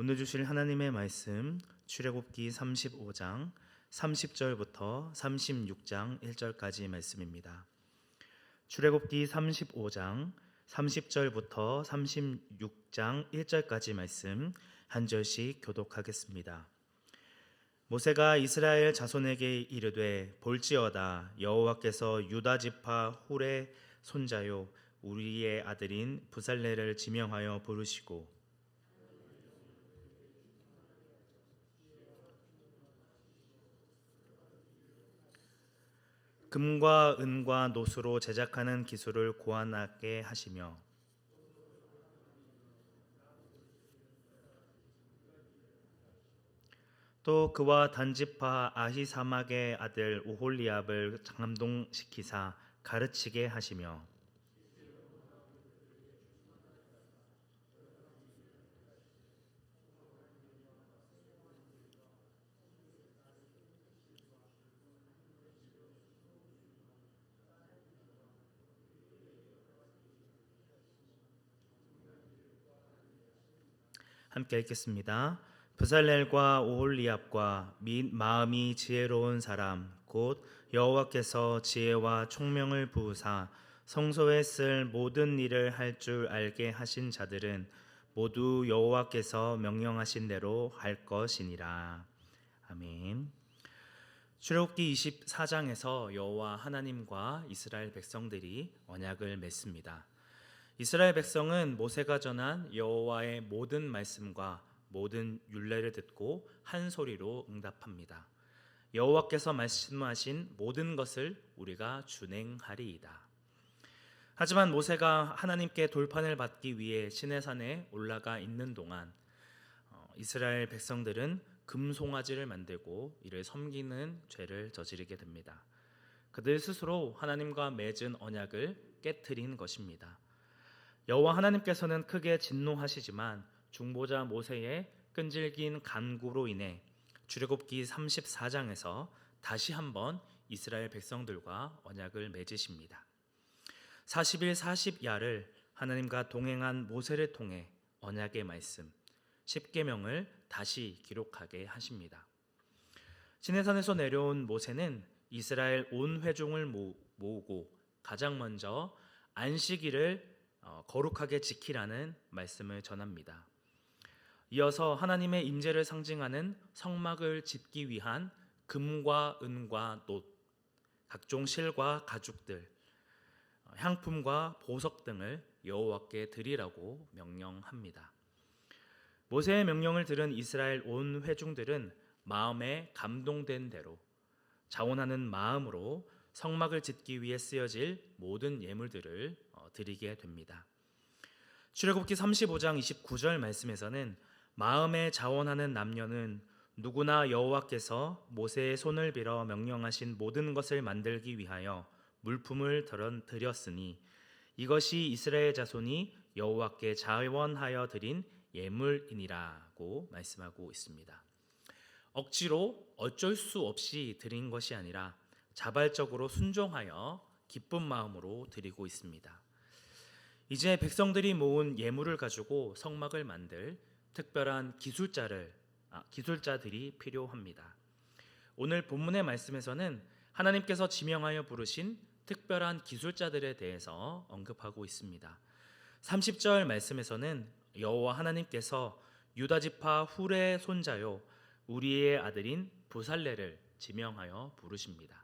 오늘 주실 하나님의 말씀 출애굽기 35장 30절부터 36장 1절까지 말씀입니다. 출애굽기 35장 30절부터 36장 1절까지 말씀 한 절씩 교독하겠습니다. 모세가 이스라엘 자손에게 이르되 볼지어다 여호와께서 유다 지파 훌의 손자요 우리의 아들인 부살레를 지명하여 부르시고 금과 은과 노수로 제작하는 기술을 고안하게 하시며 또 그와 단지파 아히사막의 아들 오홀리압을 감동시키사 가르치게 하시며 함께 읽겠습니다. 브살렐과 오홀리압과 및 마음이 지혜로운 사람 곧 여호와께서 지혜와 총명을 부으사 성소에 쓸 모든 일을 할 줄 알게 하신 자들은 모두 여호와께서 명령하신 대로 할 것이니라. 아멘. 출애굽기 24장에서 여호와 하나님과 이스라엘 백성들이 언약을 맺습니다. 이스라엘 백성은 모세가 전한 여호와의 모든 말씀과 모든 율례를 듣고 한 소리로 응답합니다. 여호와께서 말씀하신 모든 것을 우리가 준행하리이다. 하지만 모세가 하나님께 돌판을 받기 위해 시내산에 올라가 있는 동안 이스라엘 백성들은 금송아지를 만들고 이를 섬기는 죄를 저지르게 됩니다. 그들 스스로 하나님과 맺은 언약을 깨트린 것입니다. 여호와 하나님께서는 크게 진노하시지만 중보자 모세의 끈질긴 간구로 인해 출애굽기 34장에서 다시 한번 이스라엘 백성들과 언약을 맺으십니다. 40일 40야를 하나님과 동행한 모세를 통해 언약의 말씀 10계명을 다시 기록하게 하십니다. 시내산에서 내려온 모세는 이스라엘 온 회중을 모으고 가장 먼저 안식일을 거룩하게 지키라는 말씀을 전합니다. 이어서 하나님의 임재를 상징하는 성막을 짓기 위한 금과 은과 놋, 각종 실과 가죽들, 향품과 보석 등을 여호와께 드리라고 명령합니다. 모세의 명령을 들은 이스라엘 온 회중들은 마음에 감동된 대로 자원하는 마음으로 성막을 짓기 위해 쓰여질 모든 예물들을 드리게 됩니다. 출애굽기 35장 29절 말씀에서는 마음에 자원하는 남녀는 누구나 여호와께서 모세의 손을 빌어 명령하신 모든 것을 만들기 위하여 물품을 드렸으니 이것이 이스라엘 자손이 여호와께 자원하여 드린 예물이니라고 말씀하고 있습니다. 억지로 어쩔 수 없이 드린 것이 아니라 자발적으로 순종하여 기쁜 마음으로 드리고 있습니다. 이제 백성들이 모은 예물을 가지고 성막을 만들 특별한 기술자들이 필요합니다. 오늘 본문의 말씀에서는 하나님께서 지명하여 부르신 특별한 기술자들에 대해서 언급하고 있습니다. 30절 말씀에서는 여호와 하나님께서 유다 지파 훌의 손자요 우리의 아들인 부살레를 지명하여 부르십니다.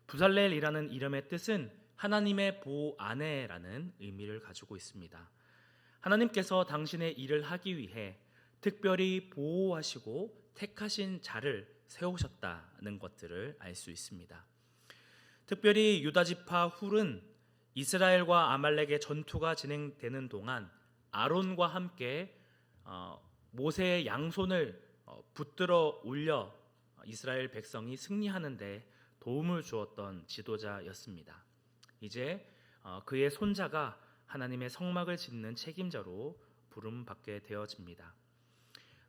부살렐이라는 이름의 뜻은 하나님의 보아내라는 의미를 가지고 있습니다. 하나님께서 당신의 일을 하기 위해 특별히 보호하시고 택하신 자를 세우셨다는 것들을 알 수 있습니다. 특별히 유다 지파 훌은 이스라엘과 아말렉의 전투가 진행되는 동안 아론과 함께 모세의 양손을 붙들어 올려 이스라엘 백성이 승리하는 데 도움을 주었던 지도자였습니다. 이제 그의 손자가 하나님의 성막을 짓는 책임자로 부름받게 되어집니다.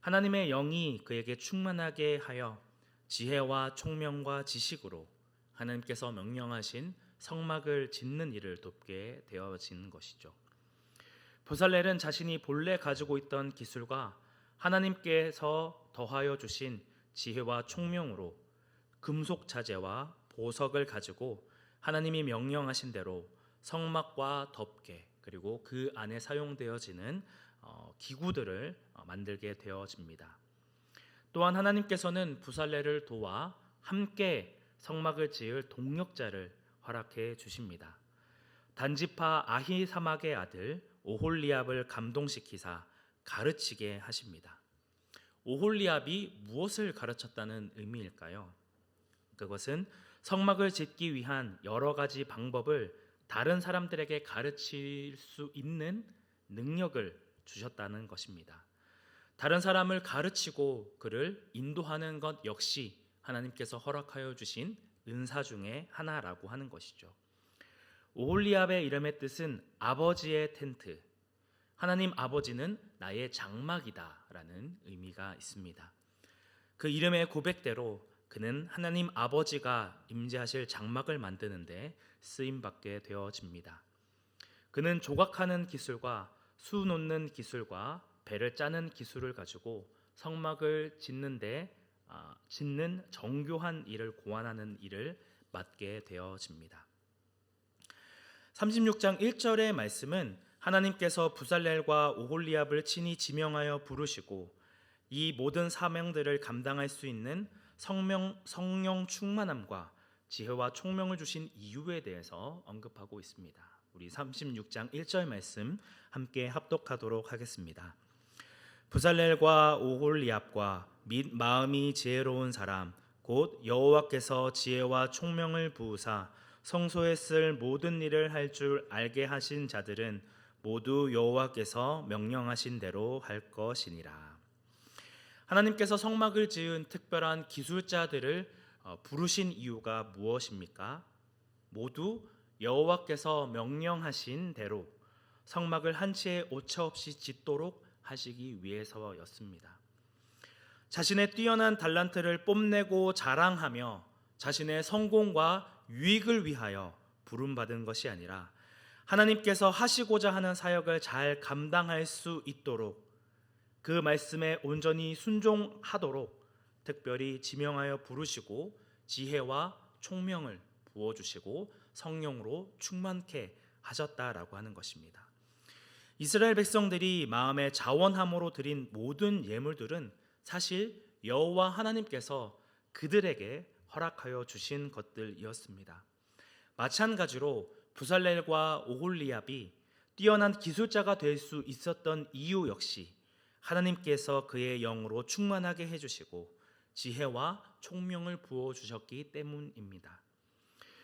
하나님의 영이 그에게 충만하게 하여 지혜와 총명과 지식으로 하나님께서 명령하신 성막을 짓는 일을 돕게 되어지는 것이죠. 부살렐은 자신이 본래 가지고 있던 기술과 하나님께서 더하여 주신 지혜와 총명으로 금속 자재와 보석을 가지고 하나님이 명령하신 대로 성막과 덮개 그리고 그 안에 사용되어지는 기구들을 만들게 되어집니다. 또한 하나님께서는 부살레를 도와 함께 성막을 지을 동력자를 허락해 주십니다. 단지파 아히사막의 아들 오홀리압을 감동시키사 가르치게 하십니다. 오홀리압이 무엇을 가르쳤다는 의미일까요? 그것은 성막을 짓기 위한 여러 가지 방법을 다른 사람들에게 가르칠 수 있는 능력을 주셨다는 것입니다. 다른 사람을 가르치고 그를 인도하는 것 역시 하나님께서 허락하여 주신 은사 중에 하나라고 하는 것이죠. 오홀리압의 이름의 뜻은 아버지의 텐트, 하나님 아버지는 나의 장막이다 라는 의미가 있습니다. 그 이름의 고백대로 그는 하나님 아버지가 임재하실 장막을 만드는데 쓰임받게 되어집니다. 그는 조각하는 기술과 수 놓는 기술과 배를 짜는 기술을 가지고 성막을 짓는 정교한 일을 고안하는 일을 맡게 되어집니다. 36장 1절의 말씀은 하나님께서 부살렐과 오홀리압을 친히 지명하여 부르시고 이 모든 사명들을 감당할 수 있는 성령 충만함과 지혜와 총명을 주신 이유에 대해서 언급하고 있습니다. 우리 36장 1절 말씀 함께 합독하도록 하겠습니다. 부살렐과 오홀리압과 및 마음이 지혜로운 사람 곧 여호와께서 지혜와 총명을 부으사 성소에 쓸 모든 일을 할 줄 알게 하신 자들은 모두 여호와께서 명령하신 대로 할 것이니라. 하나님께서 성막을 지은 특별한 기술자들을 부르신 이유가 무엇입니까? 모두 여호와께서 명령하신 대로 성막을 한 치의 오차 없이 짓도록 하시기 위해서였습니다. 자신의 뛰어난 달란트를 뽐내고 자랑하며 자신의 성공과 유익을 위하여 부름받은 것이 아니라 하나님께서 하시고자 하는 사역을 잘 감당할 수 있도록 그 말씀에 온전히 순종하도록 특별히 지명하여 부르시고 지혜와 총명을 부어주시고 성령으로 충만케 하셨다라고 하는 것입니다. 이스라엘 백성들이 마음의 자원함으로 드린 모든 예물들은 사실 여호와 하나님께서 그들에게 허락하여 주신 것들이었습니다. 마찬가지로 부살렐과 오홀리압이 뛰어난 기술자가 될 수 있었던 이유 역시 하나님께서 그의 영으로 충만하게 해주시고 지혜와 총명을 부어주셨기 때문입니다.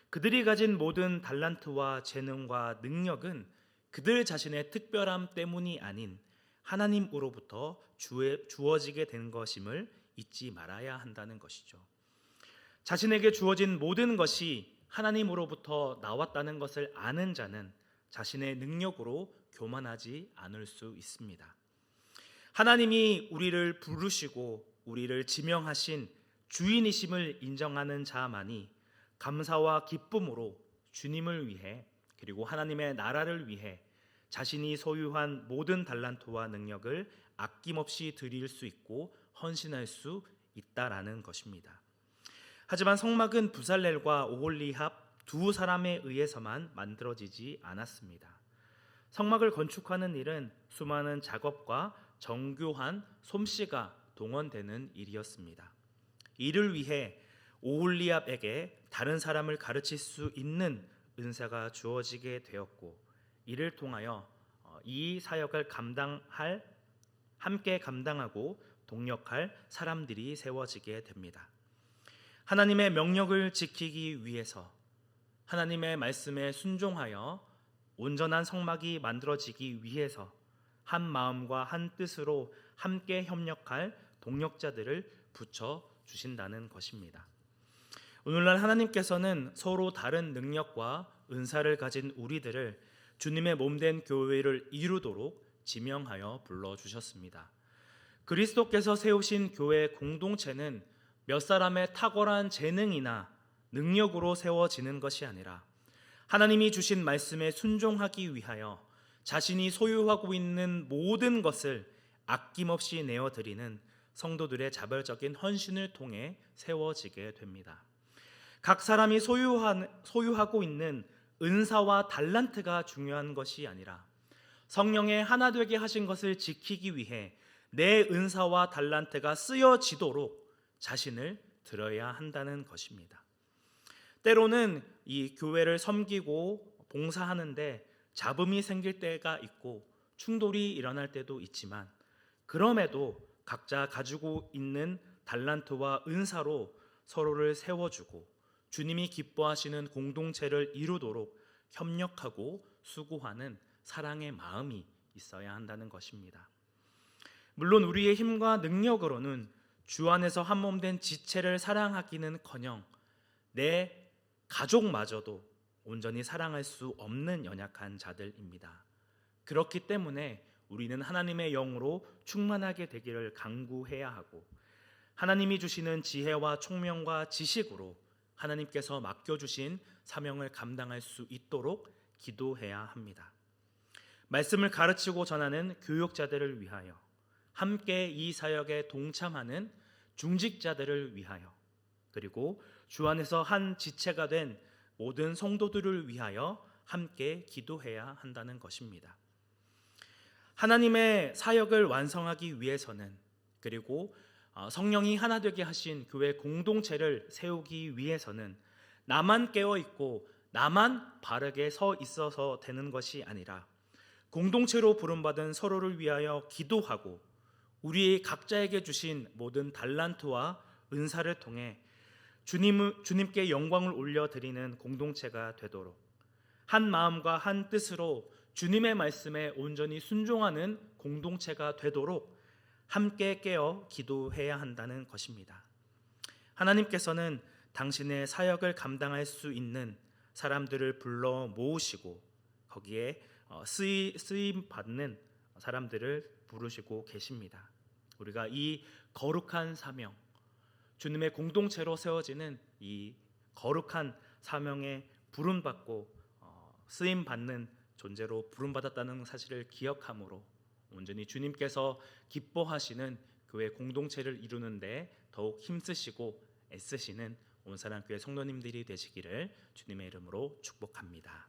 그들이 가진 모든 달란트와 재능과 능력은 그들 자신의 특별함 때문이 아닌 하나님으로부터 주어지게 된 것임을 잊지 말아야 한다는 것이죠. 자신에게 주어진 모든 것이 하나님으로부터 나왔다는 것을 아는 자는 자신의 능력으로 교만하지 않을 수 있습니다. 하나님이 우리를 부르시고 우리를 지명하신 주인이심을 인정하는 자만이 감사와 기쁨으로 주님을 위해 그리고 하나님의 나라를 위해 자신이 소유한 모든 달란트와 능력을 아낌없이 드릴 수 있고 헌신할 수 있다라는 것입니다. 하지만 성막은 부살렐과 오홀리압 두 사람에 의해서만 만들어지지 않았습니다. 성막을 건축하는 일은 수많은 작업과 정교한 솜씨가 동원되는 일이었습니다. 이를 위해 오홀리압에게 다른 사람을 가르칠 수 있는 은사가 주어지게 되었고 이를 통하여 이 사역을 함께 감당하고 동력할 사람들이 세워지게 됩니다. 하나님의 명령을 지키기 위해서 하나님의 말씀에 순종하여 온전한 성막이 만들어지기 위해서 한 마음과 한 뜻으로 함께 협력할 동력자들을 붙여 주신다는 것입니다. 오늘날 하나님께서는 서로 다른 능력과 은사를 가진 우리들을 주님의 몸된 교회를 이루도록 지명하여 불러주셨습니다. 그리스도께서 세우신 교회 공동체는 몇 사람의 탁월한 재능이나 능력으로 세워지는 것이 아니라 하나님이 주신 말씀에 순종하기 위하여 자신이 소유하고 있는 모든 것을 아낌없이 내어드리는 성도들의 자발적인 헌신을 통해 세워지게 됩니다. 각 사람이 소유하고 있는 은사와 달란트가 중요한 것이 아니라 성령의 하나 되게 하신 것을 지키기 위해 내 은사와 달란트가 쓰여지도록 자신을 드려야 한다는 것입니다. 때로는 이 교회를 섬기고 봉사하는데 잡음이 생길 때가 있고 충돌이 일어날 때도 있지만, 그럼에도 각자 가지고 있는 달란트와 은사로 서로를 세워주고 주님이 기뻐하시는 공동체를 이루도록 협력하고 수고하는 사랑의 마음이 있어야 한다는 것입니다. 물론 우리의 힘과 능력으로는 주 안에서 한 몸 된 지체를 사랑하기는커녕 내 가족마저도 온전히 사랑할 수 없는 연약한 자들입니다. 그렇기 때문에 우리는 하나님의 영으로 충만하게 되기를 간구해야 하고, 하나님이 주시는 지혜와 총명과 지식으로 하나님께서 맡겨주신 사명을 감당할 수 있도록 기도해야 합니다. 말씀을 가르치고 전하는 교육자들을 위하여, 함께 이 사역에 동참하는 중직자들을 위하여, 그리고 주 안에서 한 지체가 된 모든 성도들을 위하여 함께 기도해야 한다는 것입니다. 하나님의 사역을 완성하기 위해서는, 그리고 성령이 하나 되게 하신 교회 공동체를 세우기 위해서는 나만 깨어있고 나만 바르게 서 있어서 되는 것이 아니라 공동체로 부름받은 서로를 위하여 기도하고 우리 각자에게 주신 모든 달란트와 은사를 통해 주님께 영광을 올려드리는 공동체가 되도록, 한 마음과 한 뜻으로 주님의 말씀에 온전히 순종하는 공동체가 되도록 함께 깨어 기도해야 한다는 것입니다. 하나님께서는 당신의 사역을 감당할 수 있는 사람들을 불러 모으시고 거기에 쓰임 받는 사람들을 부르시고 계십니다. 우리가 이 거룩한 사명, 주님의 공동체로 세워지는 이 거룩한 사명에 부름받고 쓰임 받는 존재로 부름받았다는 사실을 기억함으로 온전히 주님께서 기뻐하시는 교회 공동체를 이루는데 더욱 힘쓰시고 애쓰시는 온사랑교회 성도님들이 되시기를 주님의 이름으로 축복합니다.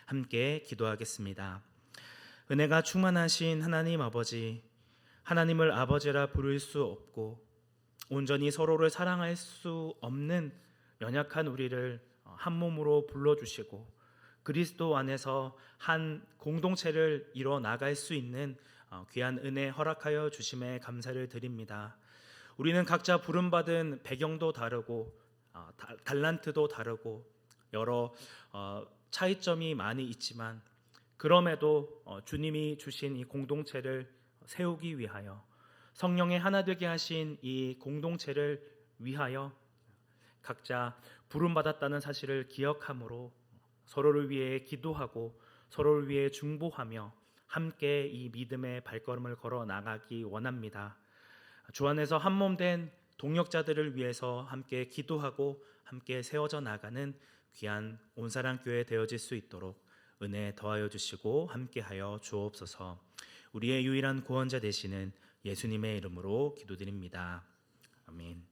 함께 기도하겠습니다. 은혜가 충만하신 하나님 아버지, 하나님을 아버지라 부를 수 없고 온전히 서로를 사랑할 수 없는 연약한 우리를 한 몸으로 불러주시고 그리스도 안에서 한 공동체를 이뤄 나갈 수 있는 귀한 은혜 허락하여 주심에 감사를 드립니다. 우리는 각자 부름받은 배경도 다르고 달란트도 다르고 여러 차이점이 많이 있지만, 그럼에도 주님이 주신 이 공동체를 세우기 위하여, 성령의 하나 되게 하신 이 공동체를 위하여 각자 부름받았다는 사실을 기억함으로 서로를 위해 기도하고 서로를 위해 중보하며 함께 이 믿음의 발걸음을 걸어 나가기 원합니다. 주 안에서 한 몸 된 동역자들을 위해서 함께 기도하고 함께 세워져 나가는 귀한 온사랑교회 되어질 수 있도록 은혜 더하여 주시고 함께하여 주옵소서. 우리의 유일한 구원자 되시는 예수님의 이름으로 기도드립니다. 아멘.